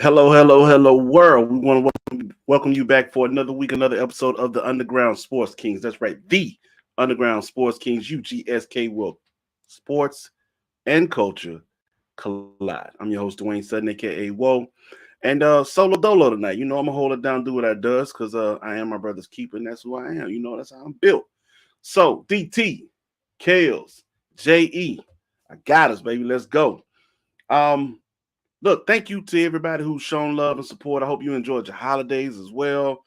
Hello, hello, hello, world. We want to welcome you back for another week, another episode of the Underground Sports Kings. That's right, the Underground Sports Kings, UGSK World Sports and Culture Collide. I'm your host, Dwayne Sutton, aka Whoa. And solo dolo tonight. You know, I'm gonna hold it down, do what I does, because I am my brother's keeper, and that's who I am. You know, that's how I'm built. So, DT, Kales, JE, I got us, baby. Let's go. Um, Look, thank you to everybody who's shown love and support. I hope you enjoyed your holidays as well.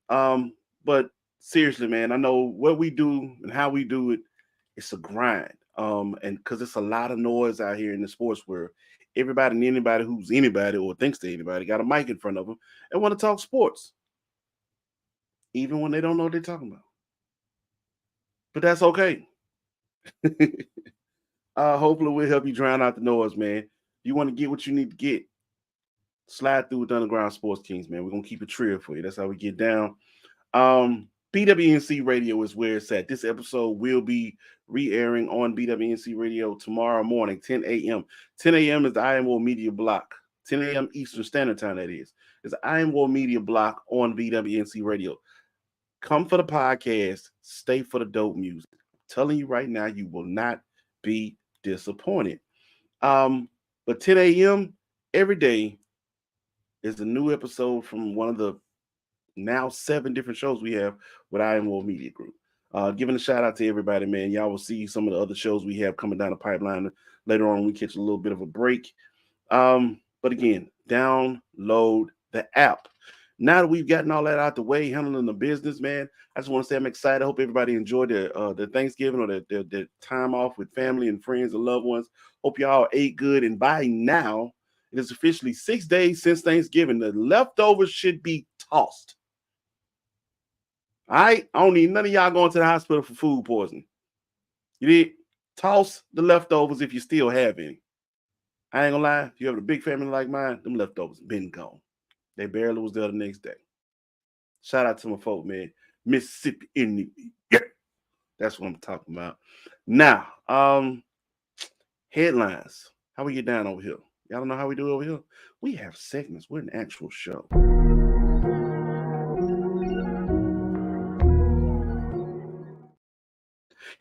But seriously, man, I know what we do and how we do it. It's a grind. And because it's a lot of noise out here in the sports world. Everybody and anybody who's anybody or thinks to anybody got a mic in front of them and want to talk sports, even when they don't know what they're talking about. But that's okay. Hopefully, we'll help you drown out the noise, man. You want to get what you need to get, slide through with the Underground Sports Kings, man. We're gonna keep it trill for you. That's how we get down. BWNC Radio is where it's at. This episode will be re-airing on BWNC Radio tomorrow morning, 10 a.m. 10 a.m. is the I Am War Media Block. 10 a.m. Eastern Standard Time, that is. It's the I Am War Media Block on BWNC Radio. Come for the podcast. Stay for the dope music. I'm telling you right now, you will not be disappointed. But 10 a.m. every day is a new episode from one of the now 7 different shows we have with I Am World Media Group. Giving a shout out to everybody, man. Y'all will see some of the other shows we have coming down the pipeline later on. We catch a little bit of a break. But again, download the app. Now that we've gotten all that out the way, handling the business, man, I just want to say I'm excited. I hope everybody enjoyed their Thanksgiving or their time off with family and friends and loved ones. Hope y'all ate good. And by now, it is officially 6 days since Thanksgiving. The leftovers should be tossed. All right? I don't need none of y'all going to the hospital for food poisoning. You did? Toss the leftovers if you still have any. I ain't gonna lie, if you have a big family like mine, them leftovers been gone. They barely was there the next day. Shout out to my folk, man. Mississippi in the yeah. That's what I'm talking about. Now, headlines. How we get down over here? Y'all don't know how we do it over here? We have segments. We're an actual show.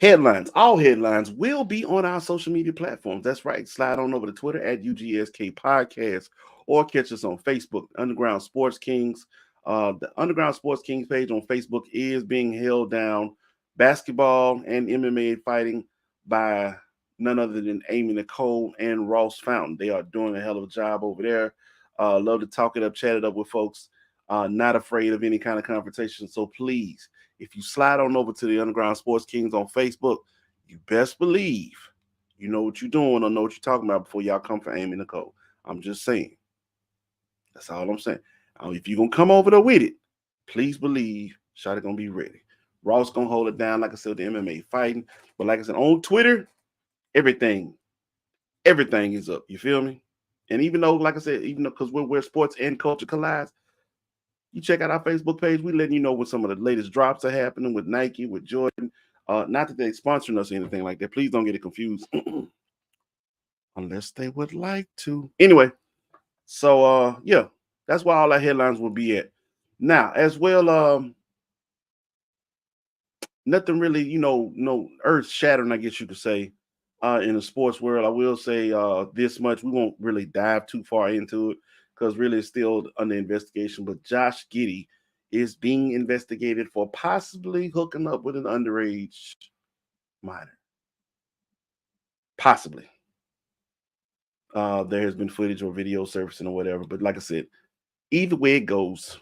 Headlines. All headlines will be on our social media platforms. That's right. Slide on over to Twitter at UGSK Podcast or catch us on Facebook, Underground Sports Kings. The Underground Sports Kings page on Facebook is being held down. Basketball and MMA fighting by none other than Amy Nicole and Ross Fountain. They are doing a hell of a job over there. Love to talk it up, chat it up with folks. Not afraid of any kind of confrontation. So please, if you slide on over to the Underground Sports Kings on Facebook, you best believe you know what you're doing or know what you're talking about before y'all come for Amy Nicole. I'm just saying. That's all I'm saying. If you're going to come over there with it, please believe Shotty going to be ready. Ross going to hold it down, like I said, the MMA fighting. But like I said, on Twitter, everything is up. You feel me? And even though, like I said, even though because we're where sports and culture collides, you check out our Facebook page. We letting you know when some of the latest drops are happening with Nike, with Jordan. Not that they're sponsoring us or anything like that. Please don't get it confused. Unless they would like to. Anyway, so yeah, that's why all our headlines will be at. Now, as well, nothing really, no earth shattering, I guess you could say, in the sports world. I will say this much. We won't really dive too far into it because really it's still under investigation. But Josh Giddey is being investigated for possibly hooking up with an underage minor. Possibly. There has been footage or video surfacing or whatever. But like I said, either way it goes,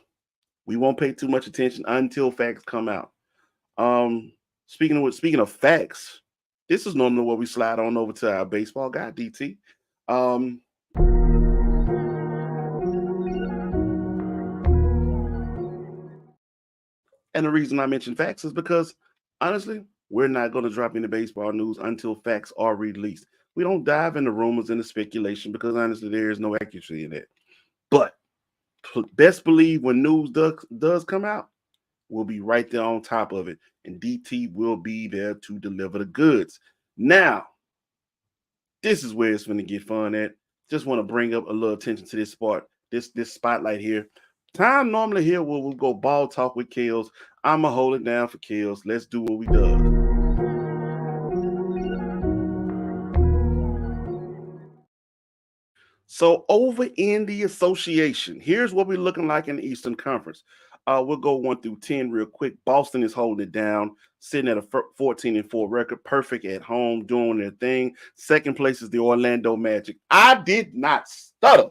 we won't pay too much attention until facts come out. Speaking of facts, this is normally where we slide on over to our baseball guy, DT. And the reason I mention facts is because honestly, we're not going to drop any baseball news until facts are released. We don't dive into rumors and the speculation because honestly, there is no accuracy in that. But best believe when news does come out, we'll be right there on top of it. And DT will be there to deliver the goods. Now, this is where it's going to get fun at. Just want to bring up a little attention to this part. this spotlight here. Time normally here we'll go ball talk with Kills. I'ma hold it down for Kills. Let's do what we do. So over in the association, here's what we're looking like in the Eastern Conference. We'll go 1 through 10 real quick. Boston is holding it down, sitting at a 14-4 record, perfect at home, doing their thing. Second place is the Orlando Magic. I did not stutter.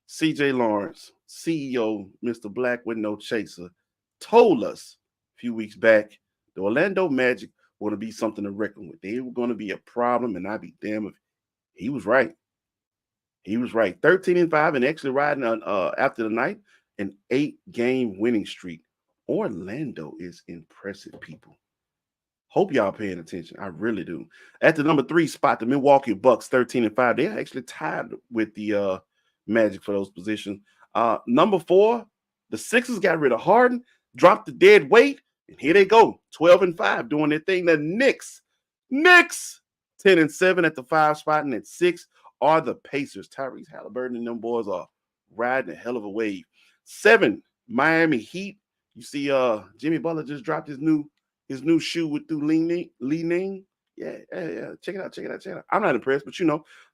CJ Lawrence, CEO, Mr. Black with no chaser, told us a few weeks back the Orlando Magic were going to be something to reckon with. They were going to be a problem, and I'd be damned if he was right. He was right. 13-5 and actually riding on after the night an 8-game winning streak. Orlando is impressive, people. Hope y'all paying attention. I really do. At the number 3 spot, the Milwaukee Bucks, 13-5. They're actually tied with the Magic for those positions. Number 4, the Sixers got rid of Harden, dropped the dead weight, and here they go, 12-5, doing their thing. The Knicks, 10-7 at the 5 spot, and at 6 are the Pacers. Tyrese Halliburton and them boys are riding a hell of a wave. 7, Miami Heat. You see, Jimmy Butler just dropped his new shoe with Li Ning. Yeah. Check it out. I'm not impressed, but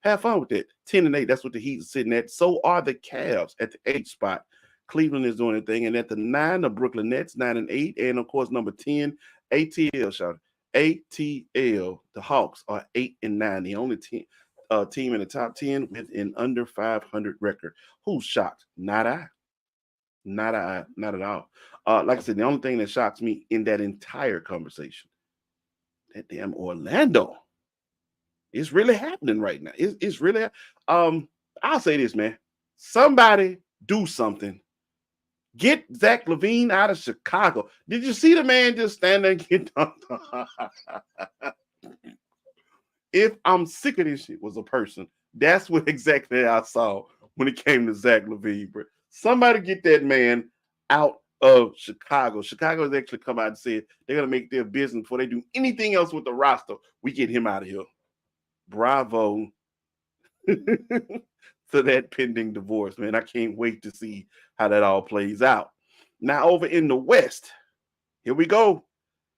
have fun with that. 10-8. That's what the Heat is sitting at. So are the Cavs at the 8th spot. Cleveland is doing their thing, and at the 9, the Brooklyn Nets, 9-8, and of course number 10, ATL. Shout out. ATL. The Hawks are 8-9. The only team in the top 10 with an under 500 record. Who's shocked? Not I. Not at all. Like I said, the only thing that shocks me in that entire conversation, that damn Orlando, it's really happening right now. It's really. I'll say this, man. Somebody do something. Get Zach LaVine out of Chicago. Did you see the man just stand there and get dunked? If I'm sick of this shit was a person, that's what exactly I saw when it came to Zach LaVine, bro. Somebody get that man out of Chicago. Chicago has actually come out and said they're going to make their business before they do anything else with the roster. We get him out of here. Bravo to that pending divorce, man. I can't wait to see how that all plays out. Now, over in the West, here we go.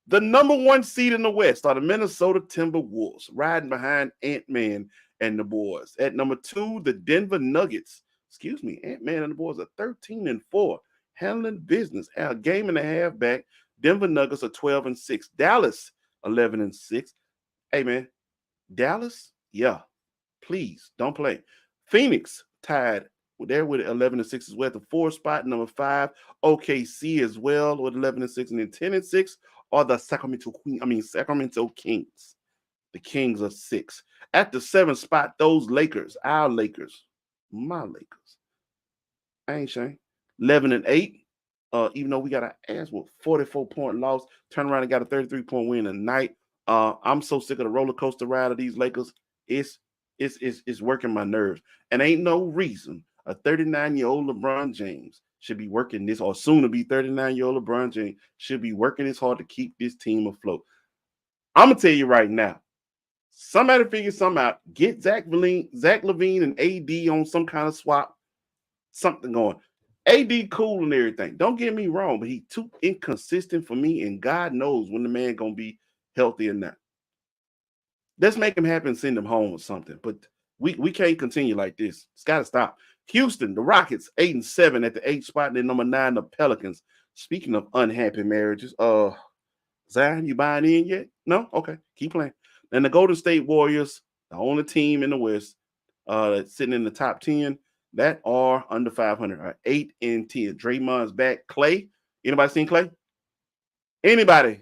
The number 1 seed in the West are the Minnesota Timberwolves, riding behind Ant-Man and the boys. At number 2, the Denver Nuggets. Excuse me, Ant-Man and the boys are 13-4, handling business. A game and a half back. Denver Nuggets are 12-6. Dallas, 11-6. Hey, man, Dallas, yeah, please don't play. Phoenix tied. They're with 11-6 as well. At the 4 spot, number 5, OKC as well with 11-6, and then 10-6 are the Sacramento Kings. The Kings are 6. At the 7 spot, those Lakers, our Lakers, my Lakers. I ain't shame. 11-8. Even though we got an 44-point loss, turn around and got a 33-point win tonight. I'm so sick of the roller coaster ride of these Lakers. It's working my nerves. And ain't no reason a 39-year-old LeBron James should be working this, or soon to be 39-year-old LeBron James should be working this hard to keep this team afloat. I'm gonna tell you right now, somebody figure something out. Get Zach LaVine and AD on some kind of swap, something going. AD cool and everything. Don't get me wrong, but he too inconsistent for me, and God knows when the man gonna be healthy or not. Let's make him happen, send him home or something. But we can't continue like this. It's got to stop. Houston, the Rockets, 8-7 at the 8th spot, and then number 9, the Pelicans. Speaking of unhappy marriages, Zion, you buying in yet? No? Okay, keep playing. And the Golden State Warriors, the only team in the West that's sitting in the top 10 that are under 500, are 8-10. Draymond's back. Clay, anybody seen Clay? Anybody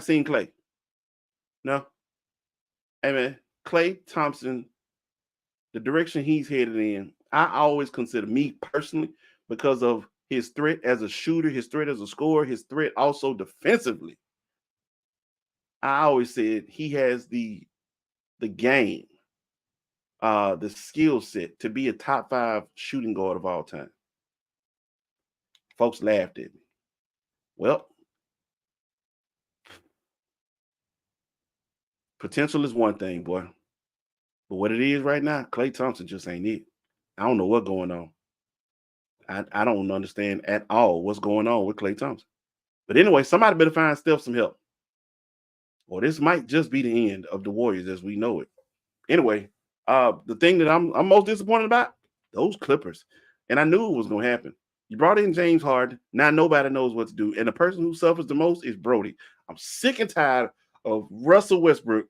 seen Clay? No? Hey, man, Klay Thompson, the direction he's headed in, I always consider, me personally, because of his threat as a shooter, his threat as a scorer, his threat also defensively. I always said he has the game, the skill set to be a top 5 shooting guard of all time. Folks laughed at me. Well, potential is one thing, boy. But what it is right now, Klay Thompson just ain't it. I don't know what's going on. I don't understand at all what's going on with Klay Thompson. But anyway, somebody better find Steph some help. Or this might just be the end of the Warriors as we know it. Anyway, the thing that I'm most disappointed about, those Clippers. And I knew it was gonna happen. You brought in James Harden. Now nobody knows what to do. And the person who suffers the most is Brody. I'm sick and tired of Russell Westbrook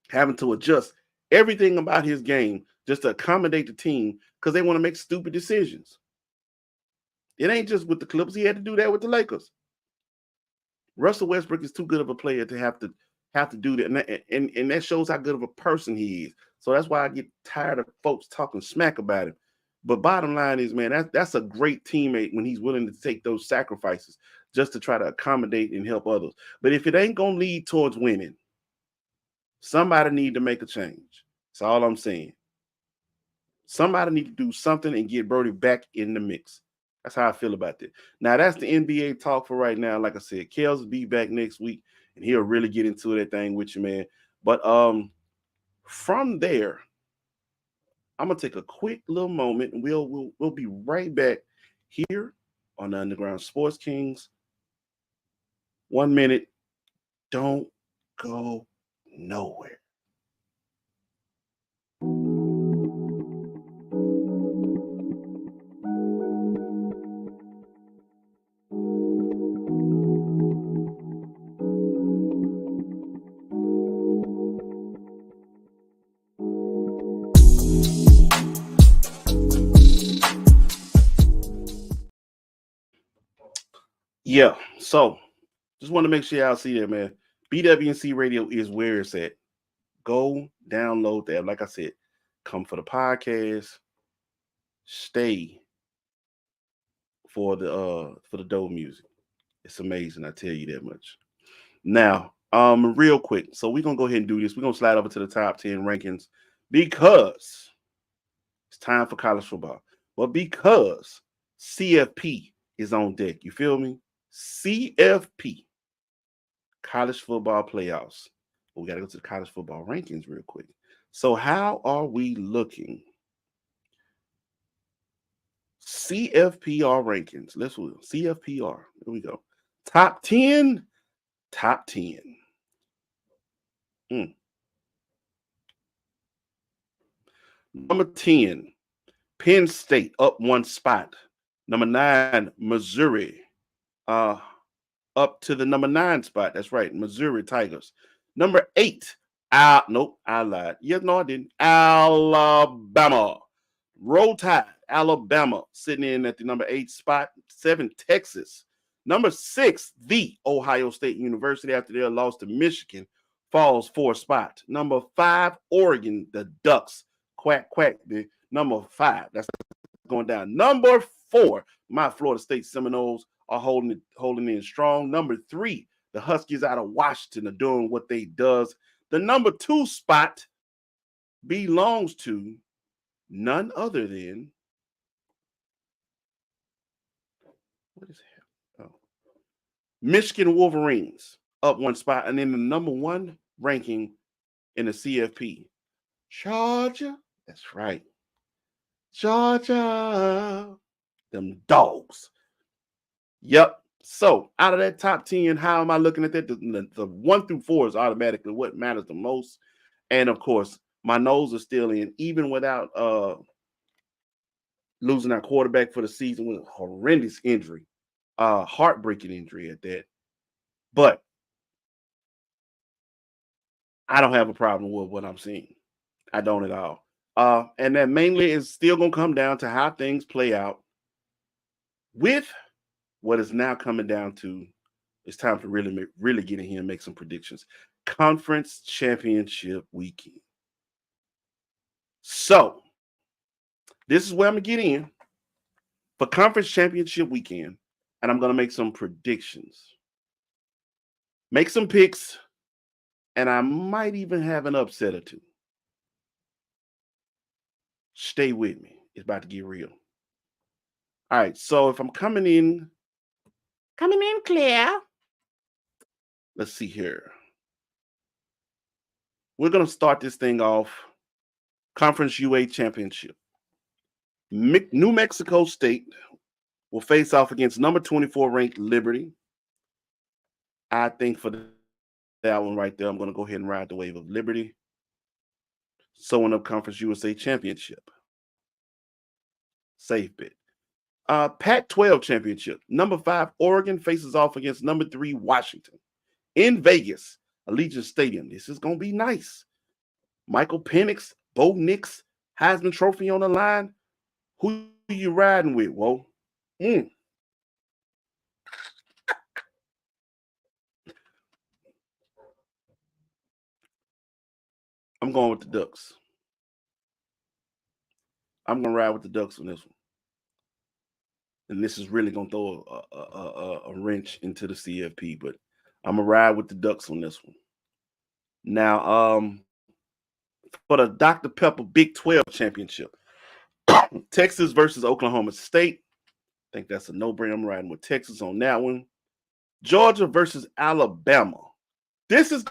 having to adjust everything about his game just to accommodate the team because they want to make stupid decisions. It ain't just with the Clippers. He had to do that with the Lakers. Russell Westbrook is too good of a player to have to do that, and that shows how good of a person he is. So that's why I get tired of folks talking smack about him. But bottom line is, man, that's a great teammate when he's willing to take those sacrifices just to try to accommodate and help others. But if it ain't gonna lead towards winning, somebody need to make a change. That's all I'm saying. Somebody need to do something and get Brody back in the mix. That's how I feel about that. Now, that's the NBA talk for right now. Like I said, Kels will be back next week, and he'll really get into that thing with you, man. But from there, I'm gonna take a quick little moment, and we'll be right back here on the Underground Sports Kings. 1 minute. Don't go nowhere. Yeah, so just want to make sure y'all see that, man. BWNC Radio is where it's at. Go download the app. Like I said, come for the podcast, stay for the dope music. It's amazing, I tell you that much. Now, real quick, so we're gonna go ahead and do this. We're gonna slide over to the top 10 rankings because it's time for college football. But because CFP is on deck, you feel me? CFP, college football playoffs. But we got to go to the college football rankings real quick. So, how are we looking? CFPR rankings. Let's do CFPR. Here we go. Top 10. Top 10. Number 10, Penn State up one spot. Number 9, Missouri up to the number 9 spot. That's right, Missouri Tigers. Number 8, nope, I lied. Yes, no, I didn't. Alabama. Roll Tide, Alabama, sitting in at the number 8 spot. 7, Texas. Number 6, the Ohio State University, after their loss to Michigan, falls 4 spot. Number 5, Oregon, the Ducks. Quack, quack, the number 5. That's going down. Number 4, my Florida State Seminoles are holding in strong. Number 3, the Huskies out of Washington are doing what they does. The number 2 spot belongs to none other than what is it? Oh, Michigan Wolverines up 1 spot, and then the number 1 ranking in the CFP, Georgia. That's right, Georgia. Them dogs. Yep. So out of that top 10, how am I looking at that? The 1 through 4 is automatically what matters the most. And of course, my nose is still in, even without losing our quarterback for the season with a horrendous injury, heartbreaking injury at that. But I don't have a problem with what I'm seeing. I don't at all. And that mainly is still going to come down to how things play out with what is now coming down to. It's time to really get in here and make some predictions. Conference championship weekend. So this is where I'm going to get in for conference championship weekend. And I'm going to make some predictions, make some picks, and I might even have an upset or two. Stay with me. It's about to get real. All right. So if I'm coming in clear. Let's see here. We're going to start this thing off. Conference UA championship. New Mexico State will face off against number 24 ranked Liberty. I think for that one right there, I'm going to go ahead and ride the wave of Liberty. Sewing up Conference USA Championship. Safe bet. Pac-12 Championship. Number 5 Oregon faces off against number 3 Washington in Vegas, Allegiant Stadium. This is going to be nice. Michael Penix, Bo Nix, Heisman Trophy on the line. Who you riding with, whoa? I'm going with the Ducks. I'm going to ride with the Ducks on this one. And this is really going to throw a wrench into the CFP, but I'm going to ride with the Ducks on this one. Now, for the Dr. Pepper Big 12 Championship, Texas versus Oklahoma State. I think that's a no-brainer. I'm riding with Texas on that one. Georgia versus Alabama. This is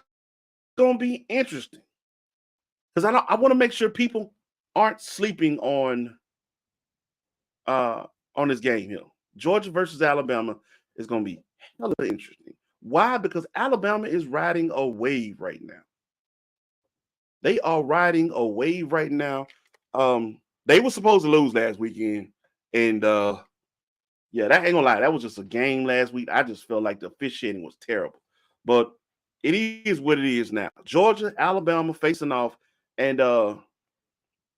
going to be interesting because I want to make sure people aren't sleeping on this game here. Georgia versus Alabama is going to be hella interesting. Why? Because Alabama is riding a wave right now. They are riding a wave right now. They were supposed to lose last weekend, and yeah, that ain't gonna lie. That was just a game last week. I just felt like the officiating was terrible, but it is what it is now. Georgia, Alabama facing off, and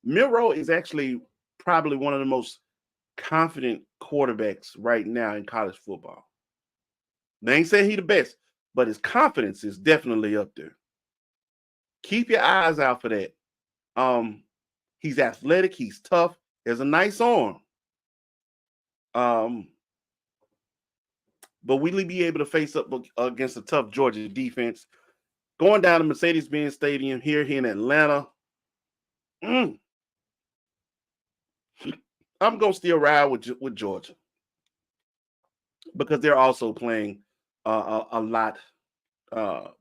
Milroe is actually probably one of the most confident quarterbacks right now in college football. They ain't saying he the best, but his confidence is definitely up there. Keep your eyes out for that. He's athletic. He's tough. There's a nice arm. But will he be able to face up against a tough Georgia defense? Going down to Mercedes-Benz Stadium here in Atlanta. I'm going to still ride with Georgia because they're also playing a lot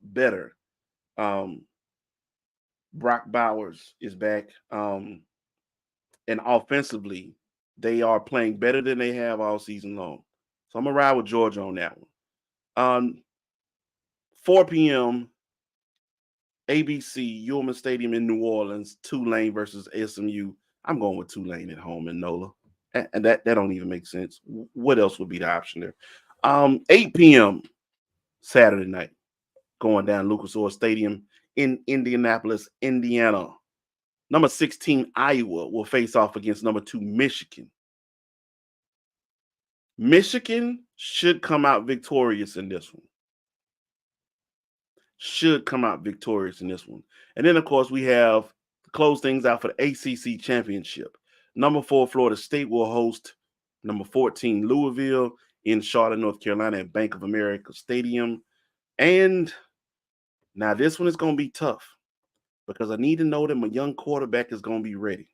better. Brock Bowers is back. And offensively, they are playing better than they have all season long. So I'm going to ride with Georgia on that one. 4 p.m., ABC, Ullman Stadium in New Orleans, Tulane versus SMU. I'm going with Tulane at home in NOLA. And that don't even make sense. What else would be the option there? 8 p.m. Saturday night, going down Lucas Oil Stadium in Indianapolis, Indiana. Number 16, Iowa, will face off against number 2, Michigan. Michigan should come out victorious in this one. And then, of course, we have to close things out for the ACC Championship. Number 4, Florida State will host number 14, Louisville in Charlotte, North Carolina at Bank of America Stadium. And now this one is going to be tough because I need to know that my young quarterback is going to be ready.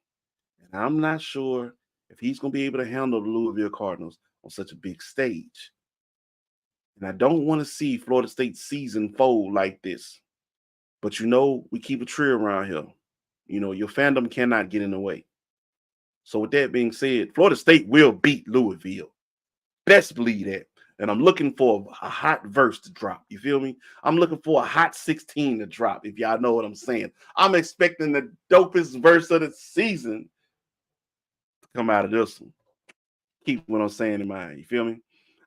And I'm not sure if he's going to be able to handle the Louisville Cardinals on such a big stage. And I don't want to see Florida State's season fold like this. But, we keep a tree around here. Your fandom cannot get in the way. So with that being said, Florida State will beat Louisville. Best believe that. And I'm looking for a hot verse to drop. You feel me? I'm looking for a hot 16 to drop, if y'all know what I'm saying. I'm expecting the dopest verse of the season to come out of this one. Keep what I'm saying in mind. You feel me?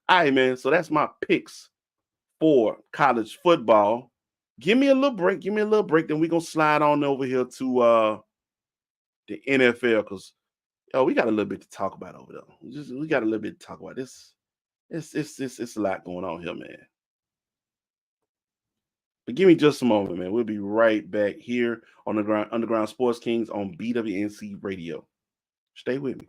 All right, man. So that's my picks for college football. Give me a little break. Then we're going to slide on over here to the NFL because, we got a little bit to talk about over there. We got a little bit to talk about this. It's a lot going on here, man. But give me just a moment, man. We'll be right back here on the Underground Sports Kings on BWNC Radio. Stay with me.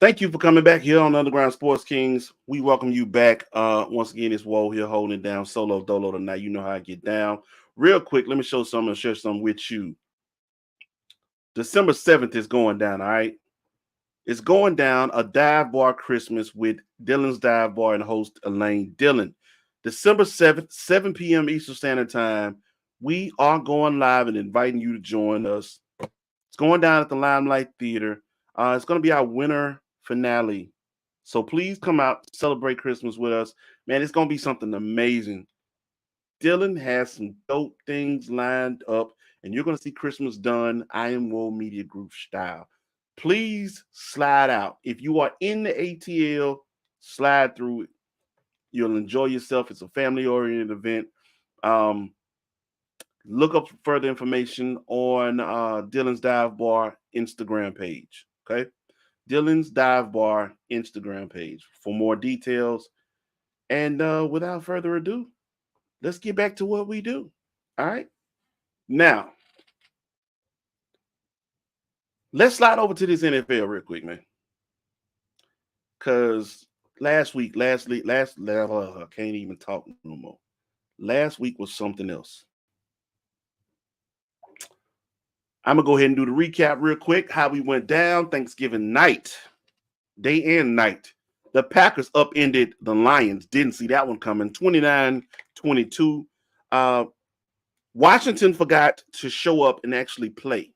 Thank you for coming back here on Underground Sports Kings. We welcome you back. Once again, it's Woe here holding it down solo dolo tonight. You know how I get down. Real quick, let me show something and share something with you. December 7th is going down, all right? It's going down a dive bar Christmas with Dylan's Dive Bar and host Elaine Dillon. December 7th, 7 p.m. Eastern Standard Time. We are going live and inviting you to join us. It's going down at the Limelight Theater. It's going to be our winter finale. So please come out, celebrate Christmas with us. Man, it's going to be something amazing. Dylan has some dope things lined up, and you're going to see Christmas done I Am Woe Media Group style. Please slide out. If you are in the ATL, slide through it. You'll enjoy yourself. It's a family-oriented event. Look up further information on Dylan's Dive Bar Instagram page. Okay? Dylan's Dive Bar Instagram page for more details. And without further ado, let's get back to what we do. All right? Now, let's slide over to this NFL real quick, man. Because last week, I can't even talk no more. Last week was something else. I'm going to go ahead and do the recap real quick. How we went down Thanksgiving night, day and night. The Packers upended the Lions. Didn't see that one coming. 29-22. Washington forgot to show up and actually play.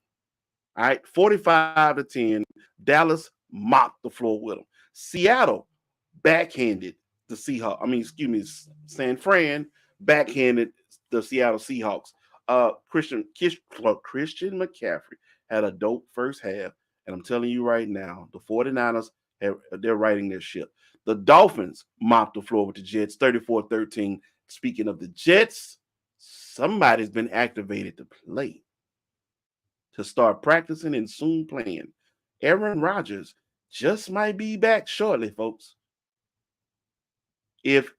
All right, 45-10. Dallas mopped the floor with them. Seattle backhanded the Seahawks. San Fran backhanded the Seattle Seahawks. Christian McCaffrey had a dope first half, and I'm telling you right now, the 49ers they're riding their ship. The Dolphins mopped the floor with the Jets, 34-13. Speaking of the Jets, somebody's been activated to play, to start practicing and soon playing. Aaron Rodgers just might be back shortly, folks. If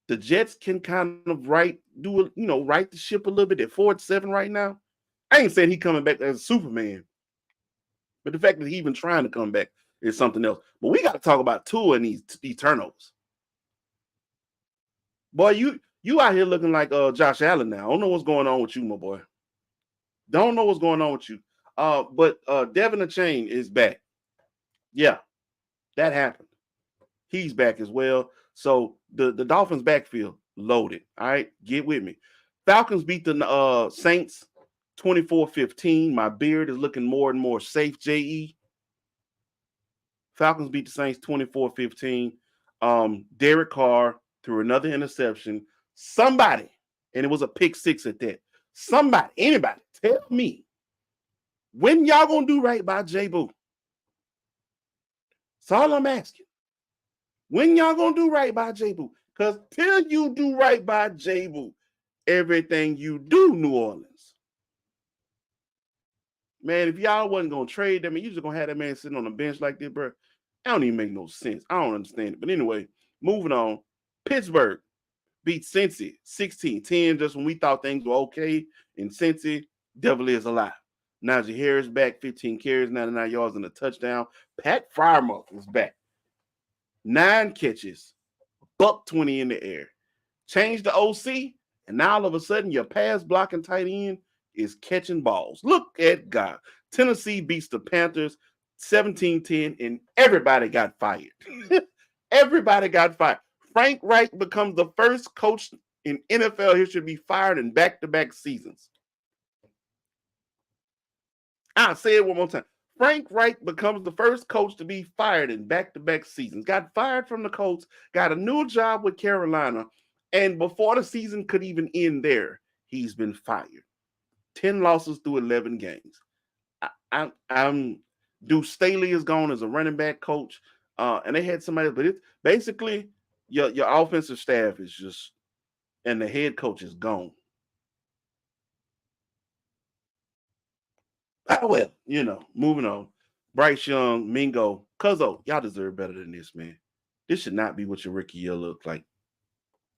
the Jets can kind of right the ship a little bit at 4-7 right now, I ain't saying he coming back as a Superman, but the fact that he even trying to come back is something else. But we got to talk about Tua and these turnovers. Boy, you out here looking like Josh Allen now. I don't know what's going on with you, my boy. Don't know what's going on with you. But Devin Achane is back. Yeah, that happened. He's back as well. So the Dolphins backfield loaded. All right, get with me. Falcons beat the Saints 24-15. My beard is looking more and more safe, JE. Falcons beat the Saints 24-15. Derek Carr threw another interception. Somebody, and it was a pick six at that. Somebody, anybody, tell me when y'all gonna do right by J Boo. That's all I'm asking. When y'all gonna do right by J Boo? Because till you do right by J Boo, everything you do, New Orleans. Man, if y'all wasn't gonna trade them, you just gonna have that man sitting on the bench like this, bro. I don't even make no sense. I don't understand it. But anyway, moving on. Pittsburgh beat Cincy 16-10 just when we thought things were okay. In Cincy, devil is alive. Najee Harris back, 15 carries, 99 yards and a touchdown. Pat Freiermuth is back. 9 catches, $120 in the air. Change the OC, and now all of a sudden your pass blocking tight end is catching balls. Look at God. Tennessee beats the Panthers 17-10, and everybody got fired. Everybody got fired. Frank Reich becomes the first coach in NFL history to be fired in back-to-back seasons. I'll say it one more time. Frank Reich becomes the first coach to be fired in back-to-back seasons. Got fired from the Colts, got a new job with Carolina, and before the season could even end there, he's been fired. 10 losses through 11 games. I'm Deuce Staley is gone as a running back coach, and they had somebody, but it's basically your offensive staff is just, and the head coach is gone. Well, moving on. Bryce Young, Mingo, Cuzzo, y'all deserve better than this, man. This should not be what your rookie year looked like.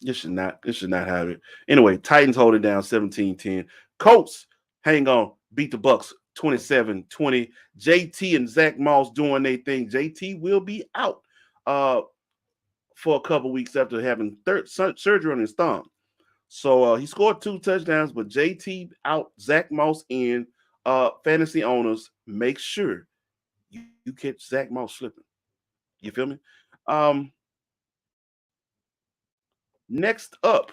This should not have it. Anyway, Titans hold it down 17-10. Colts, hang on, beat the Bucks 27-20. JT and Zach Moss doing their thing. JT will be out for a couple weeks after having surgery on his thumb. So he scored 2 touchdowns, but JT out, Zach Moss in. Fantasy owners, make sure you catch Zach Moss slipping. You feel me? Um, Next up,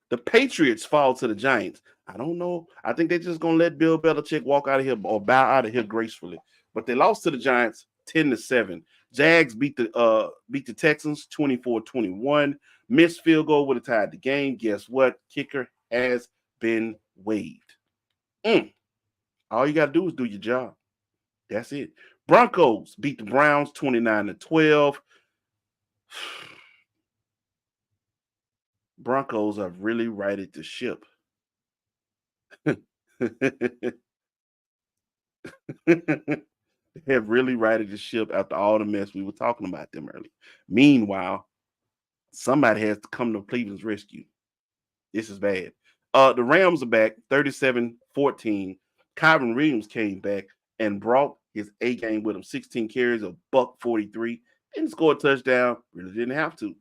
the Patriots fall to the Giants. I don't know. I think they're just gonna let Bill Belichick walk out of here or bow out of here gracefully. But they lost to the Giants 10-7. Jags beat the Texans 24-21. Missed field goal would have tied the game. Guess what? Kicker has been waived. All you gotta do is do your job. That's it. Broncos beat the Browns 29-12. Broncos have really righted the ship. Have really righted the ship after all the mess we were talking about them earlier. Meanwhile, somebody has to come to Cleveland's rescue. This is bad. The Rams are back 37-14. Kyron Williams came back and brought his A game with him. 16 carries, a $143. Didn't score a touchdown. Really didn't have to.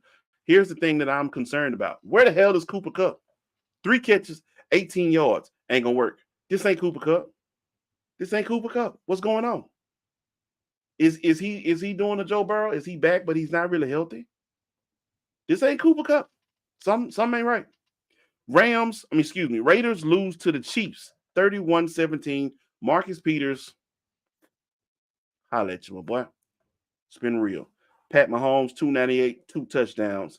Here's the thing that I'm concerned about. Where the hell is Cooper Kupp? 3 catches, 18 yards. Ain't gonna work. This ain't Cooper Kupp. This ain't Cooper Kupp. What's going on? Is he doing a Joe Burrow? Is he back, but he's not really healthy? This ain't Cooper Kupp. Something ain't right. Raiders lose to the Chiefs 31-17. Marcus Peters, holla at you, my boy. It's been real. Pat Mahomes, 298, 2 touchdowns.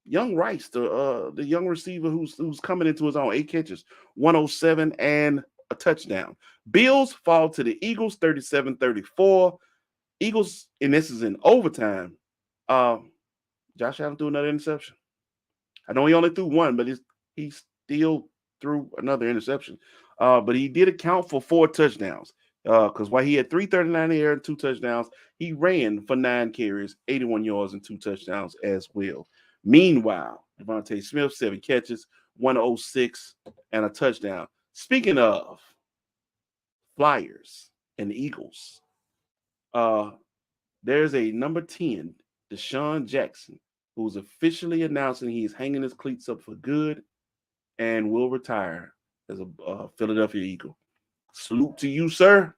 Young Rice, the young receiver who's coming into his own, 8 catches, 107 and a touchdown. Bills fall to the Eagles 37-34. Eagles, and this is in overtime. Josh Allen threw another interception. I know he only threw 1, but he still threw another interception. But he did account for 4 touchdowns. Because while he had 339 in the air and 2 touchdowns, he ran for 9 carries, 81 yards, and 2 touchdowns as well. Meanwhile, Devontae Smith, 7 catches, 106, and a touchdown. Speaking of Flyers and the Eagles, there's a number 10, Deshaun Jackson, who's officially announcing he's hanging his cleats up for good and will retire as a Philadelphia Eagle. Salute to you, sir,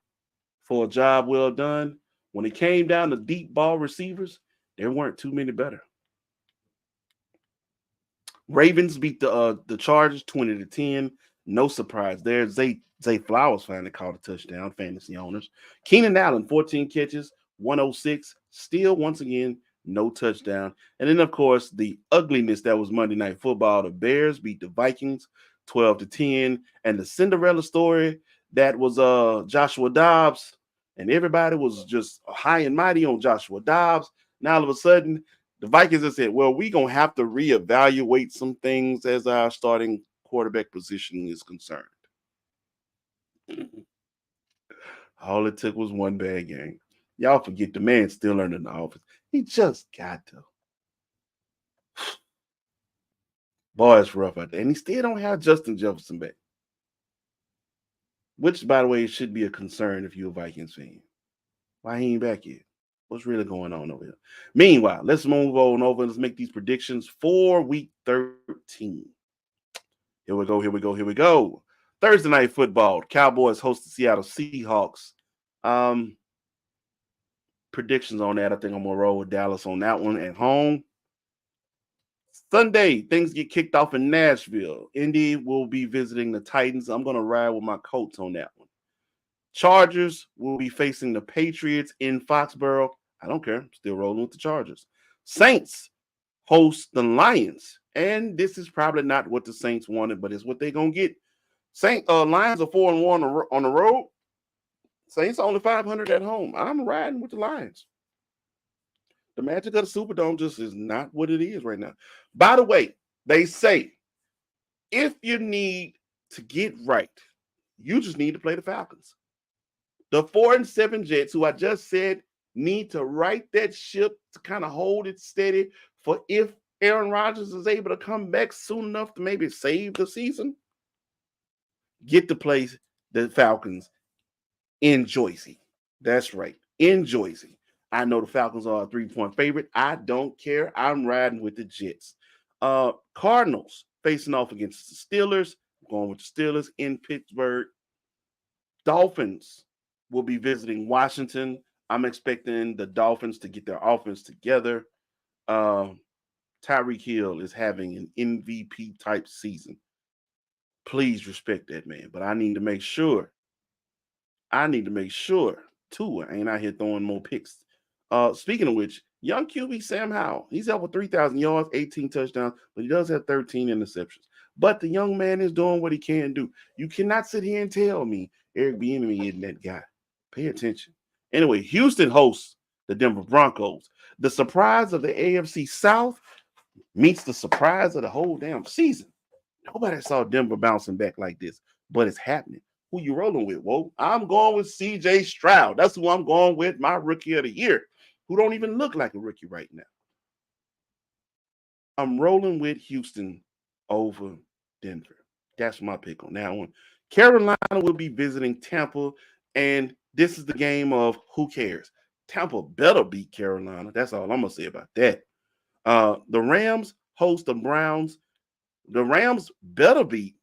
for a job well done. When it came down to deep ball receivers, there weren't too many better. Ravens beat the Chargers 20-10. No surprise there. Zay Flowers finally caught a touchdown, fantasy owners. Keenan Allen, 14 catches, 106. Still, once again, no touchdown. And then, of course, the ugliness that was Monday Night Football. The Bears beat the Vikings 12-10. And the Cinderella story that was Joshua Dobbs. And everybody was just high and mighty on Joshua Dobbs. Now, all of a sudden, the Vikings have said, well, we're going to have to reevaluate some things as our starting quarterback position is concerned. All it took was one bad game. Y'all forget the man's still learning the offense. He just got to. Boy, it's rough out there. And he still don't have Justin Jefferson back. Which, by the way, should be a concern if you're a Vikings fan. Why he ain't back yet? What's really going on over here? Meanwhile, let's move on over and let's make these predictions for week 13. Here we go. Thursday night football. Cowboys host the Seattle Seahawks. Predictions on that. I think I'm going to roll with Dallas on that one at home. Sunday, things get kicked off in Nashville. Indy will be visiting the Titans. I'm going to ride with my Colts on that one. Chargers will be facing the Patriots in Foxborough. I don't care. Still rolling with the Chargers. Saints host the Lions. And this is probably not what the Saints wanted, but it's what they're going to get. Lions are 4-1 on the road. Saints are only 500 at home. I'm riding with the Lions. The magic of the Superdome just is not what it is right now. By the way, they say if you need to get right, you just need to play the Falcons. The 4-7 Jets, who I just said need to right that ship to kind of hold it steady for if Aaron Rodgers is able to come back soon enough to maybe save the season. get to play the Falcons in Jersey. That's right, in Jersey. I know the Falcons are a 3-point favorite. I don't care. I'm riding with the Jets. Cardinals facing off against the Steelers. I'm going with the Steelers in Pittsburgh. Dolphins will be visiting Washington. I'm expecting the Dolphins to get their offense together. Tyreek Hill is having an MVP type season. Please respect that man. But I need to make sure Tua ain't out here throwing more picks. Speaking of which, young QB Sam Howell, he's out with 3,000 yards, 18 touchdowns, but he does have 13 interceptions. But the young man is doing what he can do. You cannot sit here and tell me Eric Bieniemy isn't that guy. Pay attention. Anyway, Houston hosts the Denver Broncos. The surprise of the AFC South meets the surprise of the whole damn season. Nobody saw Denver bouncing back like this, but it's happening. Who you rolling with, Whoa? I'm going with C.J. Stroud. That's who I'm going with, my rookie of the year, who don't even look like a rookie right now. I'm rolling with Houston over Denver. That's my pick on that one. Carolina will be visiting Tampa, and this is the game of who cares. Tampa better beat Carolina. That's all I'm going to say about that. The Rams host the Browns. The Rams better beat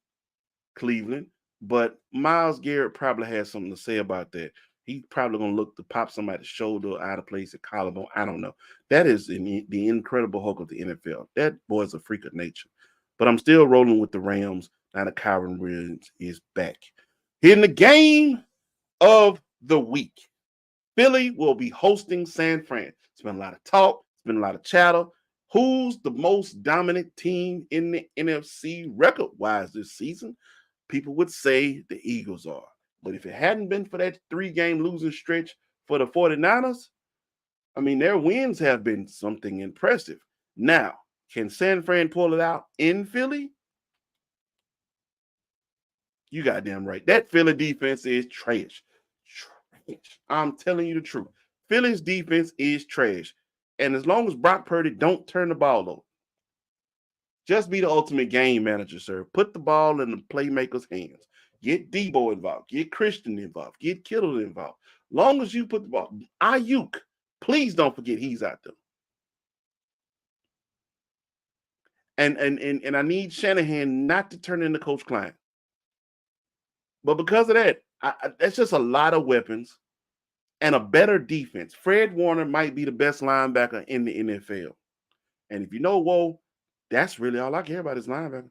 Cleveland, but Myles Garrett probably has something to say about that. He's probably going to look to pop somebody's shoulder out of place at collarbone. I don't know. That is the Incredible Hulk of the NFL. That boy's a freak of nature. But I'm still rolling with the Rams now that Kyron Williams is back. In the game of the week, Philly will be hosting San Fran. It's been a lot of talk. It's been a lot of chatter. Who's the most dominant team in the NFC record-wise this season? People would say the Eagles are. But if it hadn't been for that 3-game losing stretch for the 49ers, I mean, their wins have been something impressive. Now, can San Fran pull it out in Philly? You goddamn right. That Philly defense is trash. I'm telling you the truth. Philly's defense is trash. And as long as Brock Purdy don't turn the ball over, just be the ultimate game manager, sir. Put the ball in the playmaker's hands. Get Debo involved. Get Christian involved. Get Kittle involved. Long as you put the ball. Ayuk, please don't forget he's out there. And I need Shanahan not to turn into Coach Klein. But because of that, that's just a lot of weapons and a better defense. Fred Warner might be the best linebacker in the NFL. And if you know, whoa, that's really all I care about is linebacker.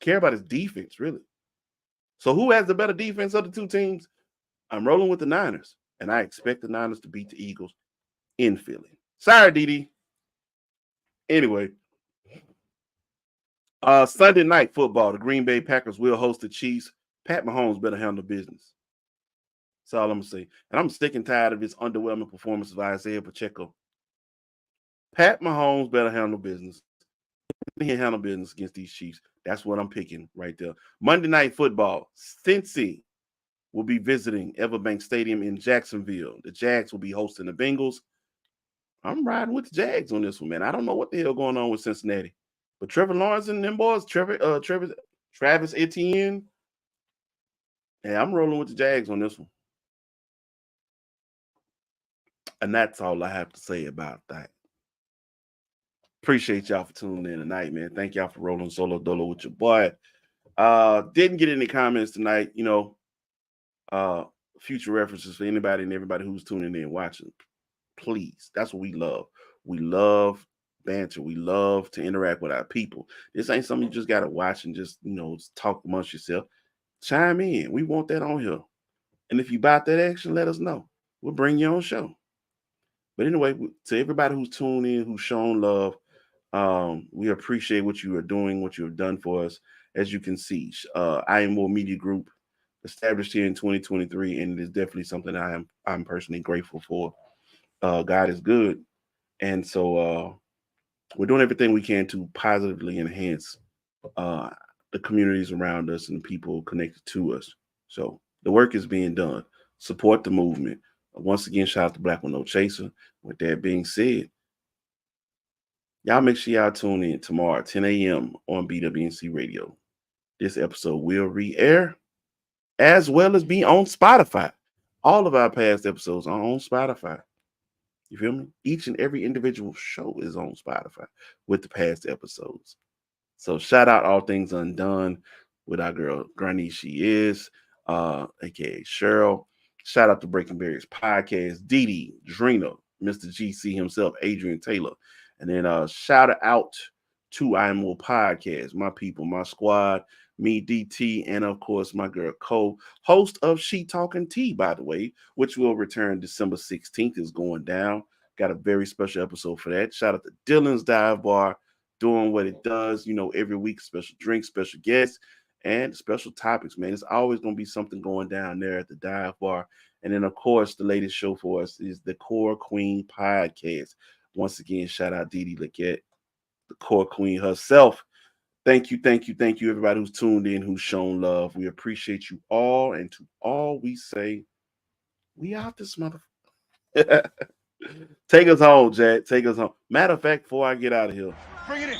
Care about his defense, really. So who has the better defense of the two teams? I'm rolling with the Niners, and I expect the Niners to beat the Eagles in Philly. Sorry, Didi. Anyway, Sunday night football, the Green Bay Packers will host the Chiefs. Pat Mahomes better handle business. That's all I'm going to say. And I'm sick and tired of his underwhelming performance of Isaiah Pacheco. Pat Mahomes better handle business. He handle business against these Chiefs. That's what I'm picking right there. Monday night football, Cincy will be visiting Everbank Stadium in Jacksonville. The Jags will be hosting the Bengals. I'm riding with the Jags on this one, man. I don't know what the hell going on with Cincinnati. But Trevor Lawrence and them boys, Travis Etienne. Yeah, I'm rolling with the Jags on this one. And that's all I have to say about that. Appreciate y'all for tuning in tonight, man. Thank y'all for rolling solo dolo with your boy. Didn't get any comments tonight, future references for anybody and everybody who's tuning in watching. Please, that's what we love. We love banter. We love to interact with our people. This ain't something you just got to watch and just talk amongst yourself. Chime in. We want that on here. And if you bought that action, let us know. We'll bring you on show. But anyway, to everybody who's tuned in, who's shown love, we appreciate what you are doing, what you have done for us. As you can see, I Am More Media Group established here in 2023, and it is definitely something I'm personally grateful for. God is good, and so we're doing everything we can to positively enhance the communities around us and the people connected to us. So the work is being done. Support the movement. Once again, shout out to Black One No Chaser. With that being said, y'all make sure y'all tune in tomorrow at 10 a.m. on BWNC Radio. This episode will re-air as well as be on Spotify. All of our past episodes are on Spotify. You feel me? Each and every individual show is on Spotify with the past episodes. So shout out All Things Undone with our girl Granny She Is, aka Cheryl. Shout out to Breaking Barriers Podcast, Dee Dee, Drina, Mr. GC himself, Adrian Taylor. And then shout out to I Am More Podcast, my people, my squad, me, DT, and of course my girl Cole, host of She Talking Tea, by the way, which will return December 16th, is going down. Got a very special episode for that. Shout out to Dylan's Dive Bar, doing what it does, every week, special drinks, special guests, and special topics, man. It's always going to be something going down there at the Dive Bar. And then, of course, the latest show for us is the Core Queen Podcast. Once again, shout out Dee Dee Leggett, the Core Queen herself. Thank you, everybody who's tuned in, who's shown love. We appreciate you all. And to all we say, we out this motherfucker. Take us home, Jack. Take us home. Matter of fact, before I get out of here. Bring it in.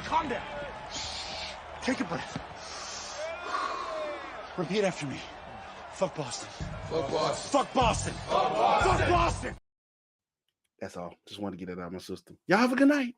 Calm down. Take a breath. Repeat after me. Fuck Boston. Fuck Boston. Fuck Boston. Fuck Boston. Fuck Boston. That's all. Just want to get it out of my system. Y'all have a good night.